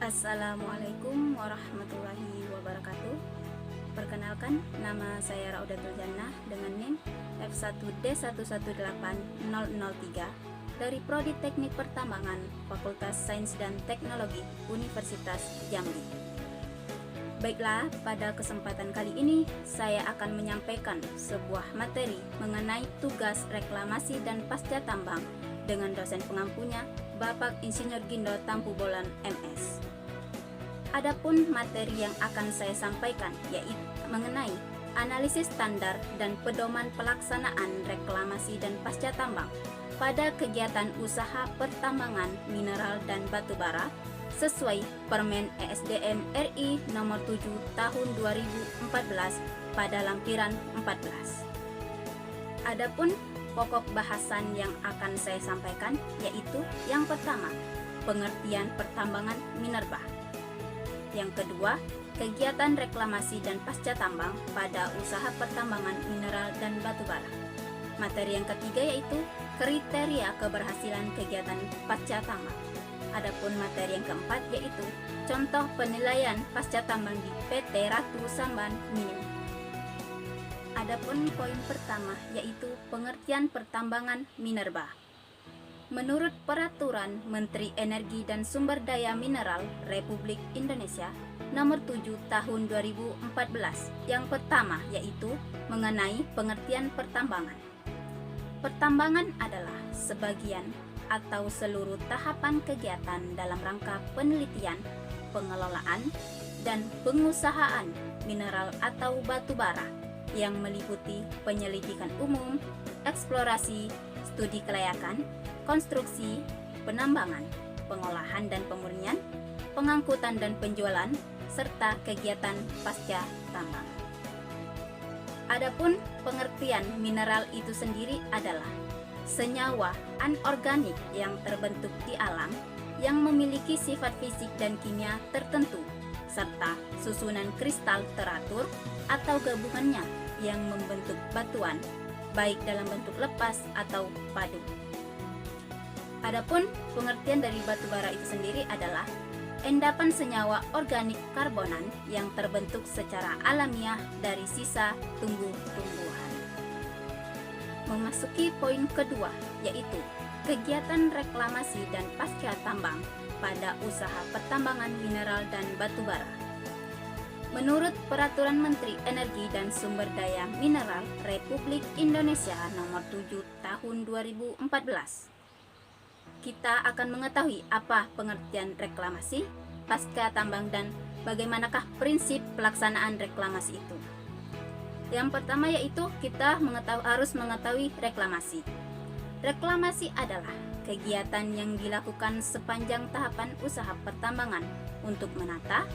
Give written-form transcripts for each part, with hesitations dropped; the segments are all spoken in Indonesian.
Assalamualaikum warahmatullahi wabarakatuh. Perkenalkan, nama saya Raudatul Jannah dengan NIM F1D118003 dari Prodi Teknik Pertambangan Fakultas Sains dan Teknologi Universitas Jambi. Baiklah, pada kesempatan kali ini saya akan menyampaikan sebuah materi mengenai tugas reklamasi dan pasca tambang dengan dosen pengampunya Bapak Insinyur Gindo Tampu Bolon MS. Adapun materi yang akan saya sampaikan yaitu mengenai analisis standar dan pedoman pelaksanaan reklamasi dan pasca tambang pada kegiatan usaha pertambangan mineral dan batu bara sesuai Permen ESDM RI nomor 7 tahun 2014 pada lampiran 14. Adapun pokok bahasan yang akan saya sampaikan yaitu yang pertama, pengertian pertambangan minerba. Yang kedua, kegiatan reklamasi dan pasca tambang pada usaha pertambangan mineral dan batu bara. Materi yang ketiga yaitu kriteria keberhasilan kegiatan pasca tambang. Adapun materi yang keempat yaitu contoh penilaian pasca tambang di PT Ratu Samban Minim. Adapun poin pertama yaitu pengertian pertambangan minerba. Menurut Peraturan Menteri Energi dan Sumber Daya Mineral Republik Indonesia Nomor 7 Tahun 2014, yang pertama yaitu mengenai pengertian pertambangan. Pertambangan adalah sebagian atau seluruh tahapan kegiatan dalam rangka penelitian, pengelolaan, dan pengusahaan mineral atau batu bara yang meliputi penyelidikan umum, eksplorasi, studi kelayakan, konstruksi, penambangan, pengolahan dan pemurnian, pengangkutan dan penjualan, serta kegiatan pasca tambang. Adapun pengertian mineral itu sendiri adalah senyawa anorganik yang terbentuk di alam yang memiliki sifat fisik dan kimia tertentu, serta susunan kristal teratur atau gabungannya yang membentuk batuan, baik dalam bentuk lepas atau padu. Adapun pengertian dari batu bara itu sendiri adalah endapan senyawa organik karbonan yang terbentuk secara alamiah dari sisa tumbuh-tumbuhan. Memasuki poin kedua yaitu kegiatan reklamasi dan pasca tambang pada usaha pertambangan mineral dan batu bara. Menurut Peraturan Menteri Energi dan Sumber Daya Mineral Republik Indonesia Nomor 7 Tahun 2014, kita akan mengetahui apa pengertian reklamasi, pasca tambang, dan bagaimanakah prinsip pelaksanaan reklamasi itu. Yang pertama yaitu kita harus mengetahui reklamasi. Reklamasi adalah kegiatan yang dilakukan sepanjang tahapan usaha pertambangan untuk menata,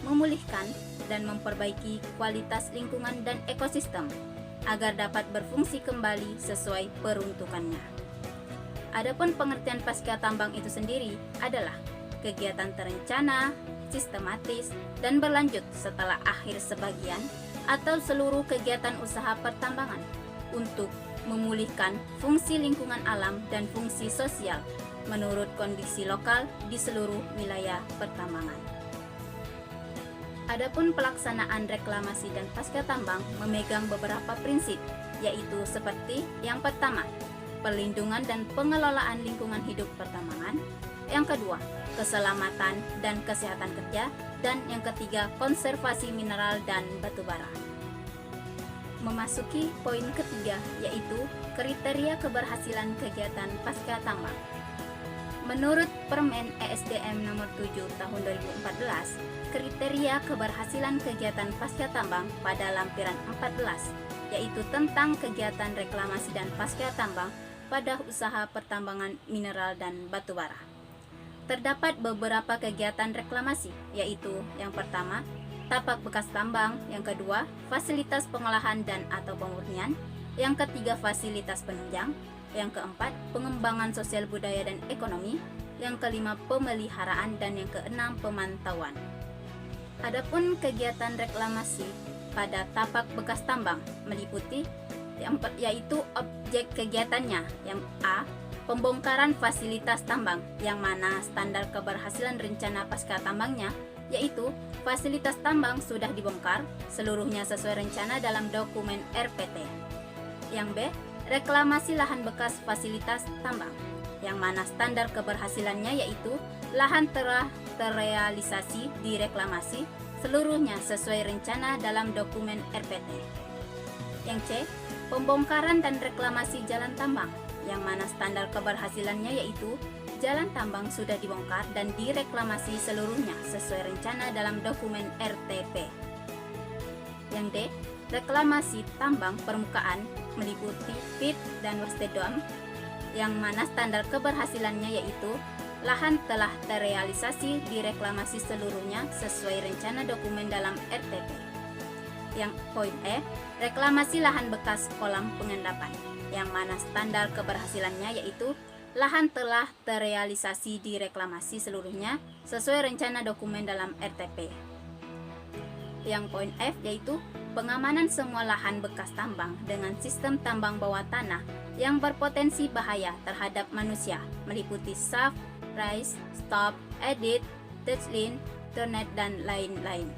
memulihkan, dan memperbaiki kualitas lingkungan dan ekosistem agar dapat berfungsi kembali sesuai peruntukannya. Adapun pengertian pasca tambang itu sendiri adalah kegiatan terencana, sistematis, dan berlanjut setelah akhir sebagian atau seluruh kegiatan usaha pertambangan untuk memulihkan fungsi lingkungan alam dan fungsi sosial menurut kondisi lokal di seluruh wilayah pertambangan. Adapun pelaksanaan reklamasi dan pasca tambang memegang beberapa prinsip, yaitu seperti yang pertama, perlindungan dan pengelolaan lingkungan hidup pertambangan. Yang kedua, keselamatan dan kesehatan kerja. Dan yang ketiga, konservasi mineral dan batu bara. Memasuki poin ketiga, yaitu kriteria keberhasilan kegiatan pasca tambang. Menurut Permen ESDM nomor 7 tahun 2014, kriteria keberhasilan kegiatan pasca tambang pada lampiran 14, yaitu tentang kegiatan reklamasi dan pasca tambang pada usaha pertambangan mineral dan batu bara. Terdapat beberapa kegiatan reklamasi, yaitu yang pertama, tapak bekas tambang, yang kedua, fasilitas pengolahan dan atau pemurnian, yang ketiga, fasilitas penunjang, yang keempat, pengembangan sosial budaya dan ekonomi, yang kelima, pemeliharaan, dan yang keenam, pemantauan. Adapun kegiatan reklamasi pada tapak bekas tambang meliputi yaitu objek kegiatannya. Yang A, pembongkaran fasilitas tambang, yang mana standar keberhasilan rencana pasca tambangnya yaitu fasilitas tambang sudah dibongkar seluruhnya sesuai rencana dalam dokumen RPT. Yang B, reklamasi lahan bekas fasilitas tambang, yang mana standar keberhasilannya yaitu lahan telah terrealisasi direklamasi seluruhnya sesuai rencana dalam dokumen RPT. Yang C, pembongkaran dan reklamasi jalan tambang, yang mana standar keberhasilannya yaitu jalan tambang sudah dibongkar dan direklamasi seluruhnya sesuai rencana dalam dokumen RTP. Yang D, reklamasi tambang permukaan meliputi pit dan wastedam, yang mana standar keberhasilannya yaitu lahan telah terrealisasi direklamasi seluruhnya sesuai rencana dokumen dalam RTP. Yang poin E, reklamasi lahan bekas kolam pengendapan, yang mana standar keberhasilannya yaitu lahan telah terrealisasi direklamasi seluruhnya sesuai rencana dokumen dalam RTP. Yang poin F yaitu pengamanan semua lahan bekas tambang dengan sistem tambang bawah tanah yang berpotensi bahaya terhadap manusia, meliputi shaft, rise, stop, edit, touchline, turnet, dan lain-lain.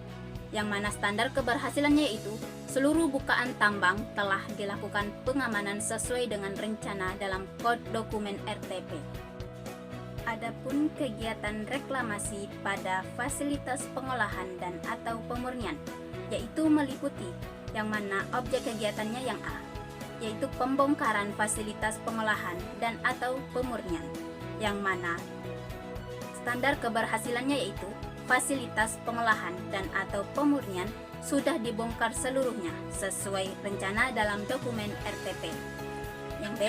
Yang mana standar keberhasilannya yaitu seluruh bukaan tambang telah dilakukan pengamanan sesuai dengan rencana dalam kode dokumen RTP. Adapun kegiatan reklamasi pada fasilitas pengolahan dan atau pemurnian, yaitu meliputi yang mana objek kegiatannya yang A, yaitu pembongkaran fasilitas pengolahan dan atau pemurnian, yang mana standar keberhasilannya yaitu fasilitas pengolahan dan atau pemurnian sudah dibongkar seluruhnya sesuai rencana dalam dokumen RTP. Yang B,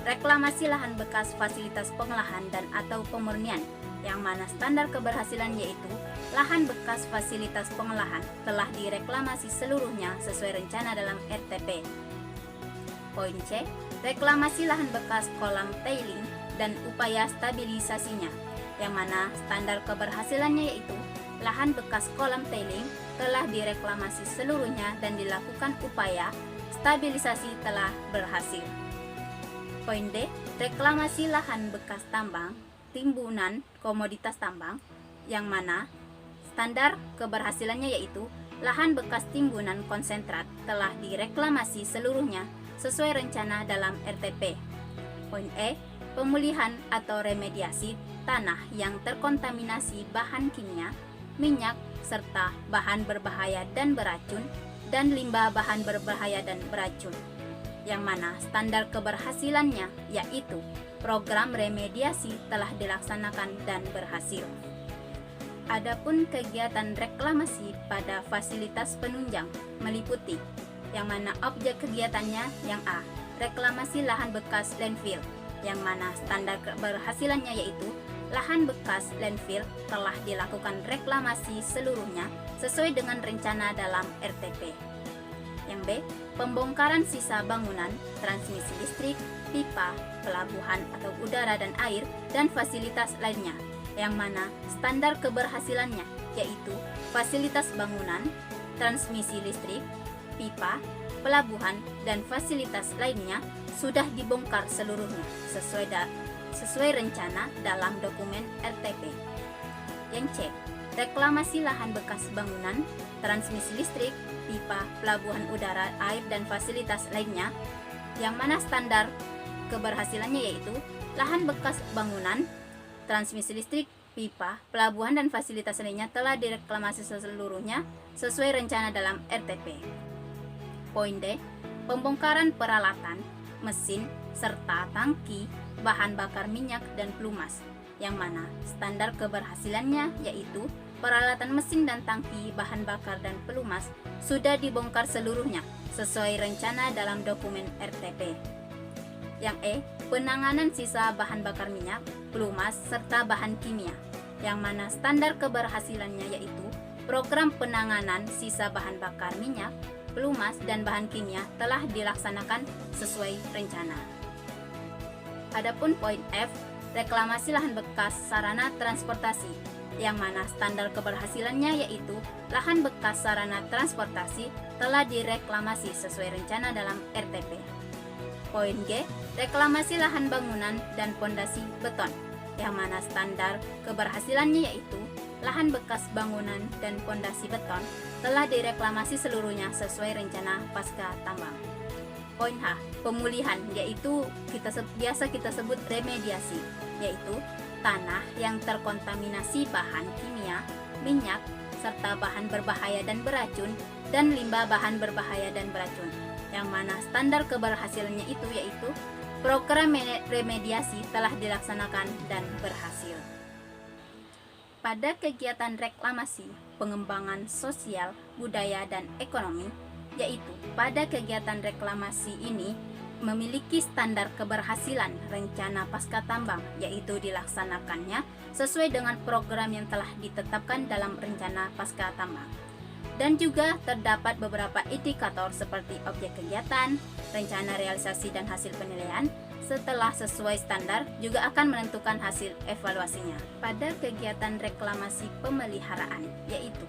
reklamasi lahan bekas fasilitas pengolahan dan atau pemurnian, yang mana standar keberhasilan yaitu lahan bekas fasilitas pengolahan telah direklamasi seluruhnya sesuai rencana dalam RTP. Poin C, reklamasi lahan bekas kolam tailing dan upaya stabilisasinya, yang mana standar keberhasilannya yaitu lahan bekas kolam tailing telah direklamasi seluruhnya dan dilakukan upaya stabilisasi telah berhasil. Poin D, reklamasi lahan bekas tambang, timbunan komoditas tambang, yang mana standar keberhasilannya yaitu lahan bekas timbunan konsentrat telah direklamasi seluruhnya sesuai rencana dalam RTP. Poin E, pemulihan atau remediasi tanah yang terkontaminasi bahan kimia, minyak, serta bahan berbahaya dan beracun, dan limbah bahan berbahaya dan beracun, yang mana standar keberhasilannya yaitu program remediasi telah dilaksanakan dan berhasil. Adapun kegiatan reklamasi pada fasilitas penunjang meliputi yang mana objek kegiatannya yang A, reklamasi lahan bekas landfill, yang mana standar keberhasilannya yaitu lahan bekas landfill telah dilakukan reklamasi seluruhnya sesuai dengan rencana dalam RTP. Yang B, pembongkaran sisa bangunan, transmisi listrik, pipa, pelabuhan atau udara dan air, dan fasilitas lainnya, yang mana standar keberhasilannya yaitu fasilitas bangunan, transmisi listrik, pipa, pelabuhan, dan fasilitas lainnya sudah dibongkar seluruhnya sesuai rencana dalam dokumen RTP. Yang C, reklamasi lahan bekas bangunan, transmisi listrik, pipa, pelabuhan udara, air, dan fasilitas lainnya, yang mana standar keberhasilannya yaitu lahan bekas bangunan, transmisi listrik, pipa, pelabuhan, dan fasilitas lainnya telah direklamasi seluruhnya sesuai rencana dalam RTP. Poin D, pembongkaran peralatan, mesin, serta tangki, bahan bakar minyak, dan pelumas, yang mana standar keberhasilannya yaitu peralatan mesin dan tangki, bahan bakar, dan pelumas sudah dibongkar seluruhnya sesuai rencana dalam dokumen RTP. Yang E, penanganan sisa bahan bakar minyak, pelumas, serta bahan kimia, yang mana standar keberhasilannya yaitu program penanganan sisa bahan bakar minyak, pelumas, dan bahan kimia telah dilaksanakan sesuai rencana. Adapun poin F, reklamasi lahan bekas sarana transportasi, yang mana standar keberhasilannya yaitu lahan bekas sarana transportasi telah direklamasi sesuai rencana dalam RTP. Poin G, reklamasi lahan bangunan dan pondasi beton, yang mana standar keberhasilannya yaitu lahan bekas bangunan dan pondasi beton telah direklamasi seluruhnya sesuai rencana pasca tambang. Poin H, pemulihan, yaitu biasa kita sebut remediasi, yaitu tanah yang terkontaminasi bahan kimia, minyak, serta bahan berbahaya dan beracun, dan limbah bahan berbahaya dan beracun, yang mana standar keberhasilannya itu yaitu program remediasi telah dilaksanakan dan berhasil. Pada kegiatan reklamasi, pengembangan sosial, budaya, dan ekonomi, yaitu pada kegiatan reklamasi ini memiliki standar keberhasilan rencana pasca tambang, yaitu dilaksanakannya sesuai dengan program yang telah ditetapkan dalam rencana pasca tambang. Dan juga terdapat beberapa indikator seperti objek kegiatan, rencana realisasi dan hasil penilaian. Setelah sesuai standar, juga akan menentukan hasil evaluasinya. Pada kegiatan reklamasi pemeliharaan, yaitu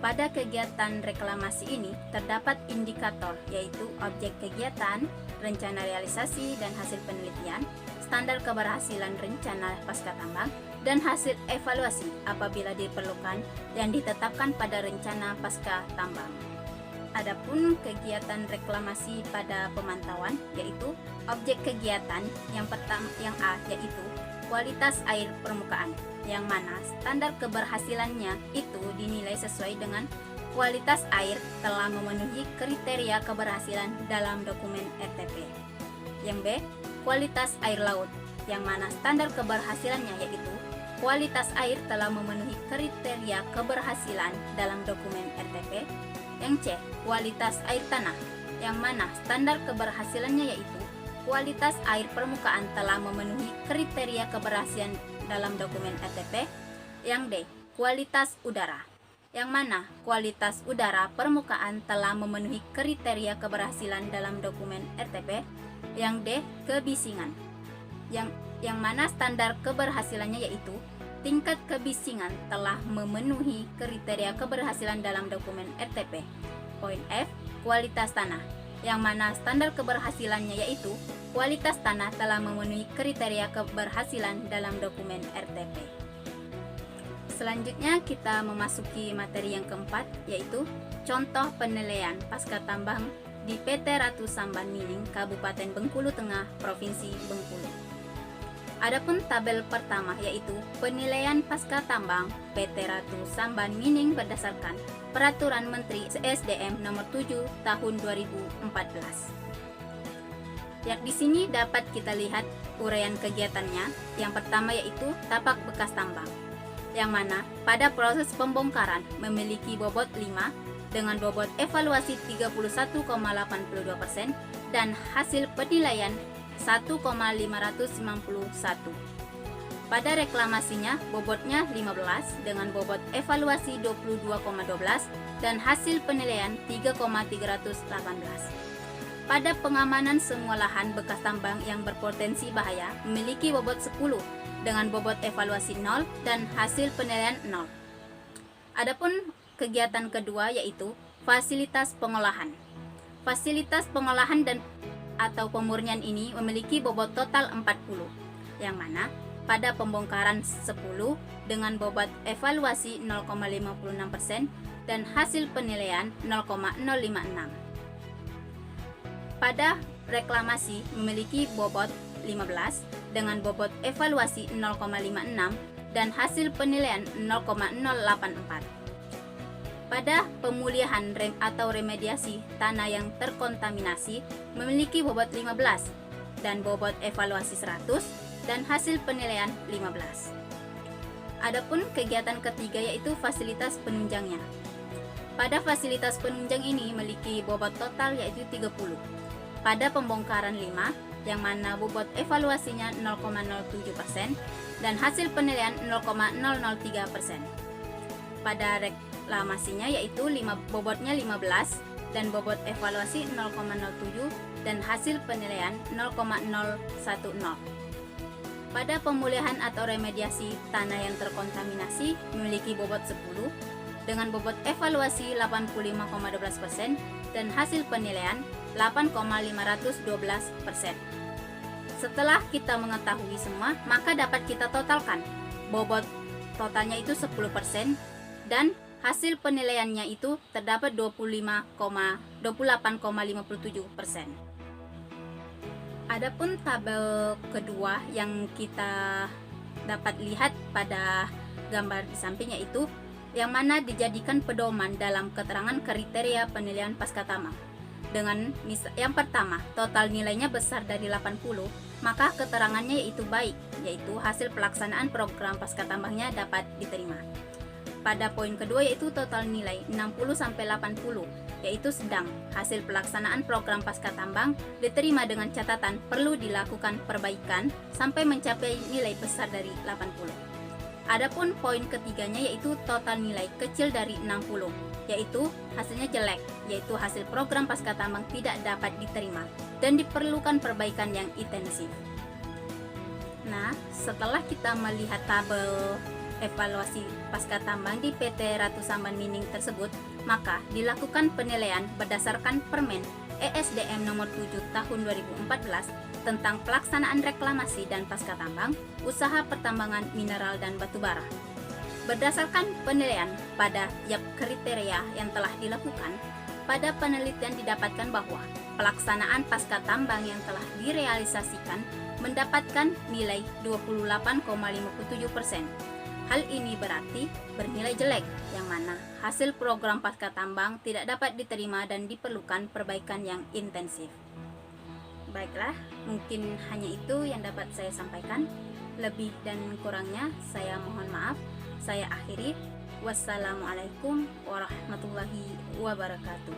pada kegiatan reklamasi ini terdapat indikator, yaitu objek kegiatan, rencana realisasi dan hasil penelitian, standar keberhasilan rencana pasca tambang, dan hasil evaluasi apabila diperlukan yang ditetapkan pada rencana pasca tambang. Adapun kegiatan reklamasi pada pemantauan, yaitu objek kegiatan yang A, yaitu kualitas air permukaan, yang mana standar keberhasilannya itu dinilai sesuai dengan kualitas air telah memenuhi kriteria keberhasilan dalam dokumen RTP. Yang B, kualitas air laut, yang mana standar keberhasilannya yaitu kualitas air telah memenuhi kriteria keberhasilan dalam dokumen RTP. Yang C, kualitas air tanah, yang mana standar keberhasilannya yaitu kualitas air permukaan telah memenuhi kriteria keberhasilan dalam dokumen RTP. Yang D, kualitas udara, yang mana kualitas udara permukaan telah memenuhi kriteria keberhasilan dalam dokumen RTP. Yang D, kebisingan, yang mana standar keberhasilannya yaitu tingkat kebisingan telah memenuhi kriteria keberhasilan dalam dokumen RTP. Poin F, kualitas tanah, yang mana standar keberhasilannya yaitu kualitas tanah telah memenuhi kriteria keberhasilan dalam dokumen RTP. Selanjutnya kita memasuki materi yang keempat, yaitu contoh penilaian pasca tambang di PT Ratu Samban Mining, Kabupaten Bengkulu Tengah, Provinsi Bengkulu. Adapun tabel pertama yaitu penilaian pasca tambang PT Ratu Samban Mining berdasarkan Peraturan Menteri SDM Nomor 7 Tahun 2014. Yang di sini dapat kita lihat uraian kegiatannya. Yang pertama yaitu tapak bekas tambang, yang mana pada proses pembongkaran memiliki bobot 5 dengan bobot evaluasi 31,82% dan hasil penilaian 1,591. Pada reklamasinya bobotnya 15 dengan bobot evaluasi 22,12 dan hasil penilaian 3,318. Pada pengamanan semua lahan bekas tambang yang berpotensi bahaya memiliki bobot 10 dengan bobot evaluasi 0 dan hasil penilaian 0. Adapun kegiatan kedua yaitu fasilitas pengolahan. Fasilitas pengolahan dan atau pemurnian ini memiliki bobot total 40, yang mana pada pembongkaran 10 dengan bobot evaluasi 0,56% dan hasil penilaian 0,056. Pada reklamasi memiliki bobot 15 dengan bobot evaluasi 0,56 dan hasil penilaian 0,084. Pada pemulihan atau remediasi tanah yang terkontaminasi memiliki bobot 15 dan bobot evaluasi 100 dan hasil penilaian 15. Adapun kegiatan ketiga yaitu fasilitas penunjangnya. Pada fasilitas penunjang ini memiliki bobot total yaitu 30. Pada pembongkaran 5 yang mana bobot evaluasinya 0,07% dan hasil penilaian 0,003%. Pada reklamasinya yaitu bobotnya 15 dan bobot evaluasi 0,07 dan hasil penilaian 0,010. Pada pemulihan atau remediasi tanah yang terkontaminasi memiliki bobot 10 dengan bobot evaluasi 85,12% dan hasil penilaian 8,512%. Setelah kita mengetahui semua, maka dapat kita totalkan. Bobot totalnya itu 10% dan hasil penilaiannya itu terdapat 28,57%. Adapun tabel kedua yang kita dapat lihat pada gambar di samping, yaitu yang mana dijadikan pedoman dalam keterangan kriteria penilaian pascatambang. Dengan yang pertama, total nilainya besar dari 80, maka keterangannya yaitu baik, yaitu hasil pelaksanaan program pascatambangnya dapat diterima. Pada poin kedua yaitu total nilai 60-80, yaitu sedang, hasil pelaksanaan program pascatambang diterima dengan catatan perlu dilakukan perbaikan sampai mencapai nilai besar dari 80. Adapun poin ketiganya yaitu total nilai kecil dari 60, yaitu hasilnya jelek, yaitu hasil program pascatambang tidak dapat diterima dan diperlukan perbaikan yang intensif. Nah, setelah kita melihat tabel evaluasi pascatambang di PT Ratu Samban Mining tersebut, maka dilakukan penilaian berdasarkan Permen ESDM nomor 7 tahun 2014 tentang pelaksanaan reklamasi dan pascatambang usaha pertambangan mineral dan batubara. Berdasarkan penilaian pada tiap kriteria yang telah dilakukan, pada penelitian didapatkan bahwa pelaksanaan pascatambang yang telah direalisasikan mendapatkan nilai 28,57%. Hal ini berarti bernilai jelek, yang mana hasil program pascatambang tidak dapat diterima dan diperlukan perbaikan yang intensif. Baiklah, mungkin hanya itu yang dapat saya sampaikan. Lebih dan kurangnya saya mohon maaf. Saya akhiri. Wassalamualaikum warahmatullahi wabarakatuh.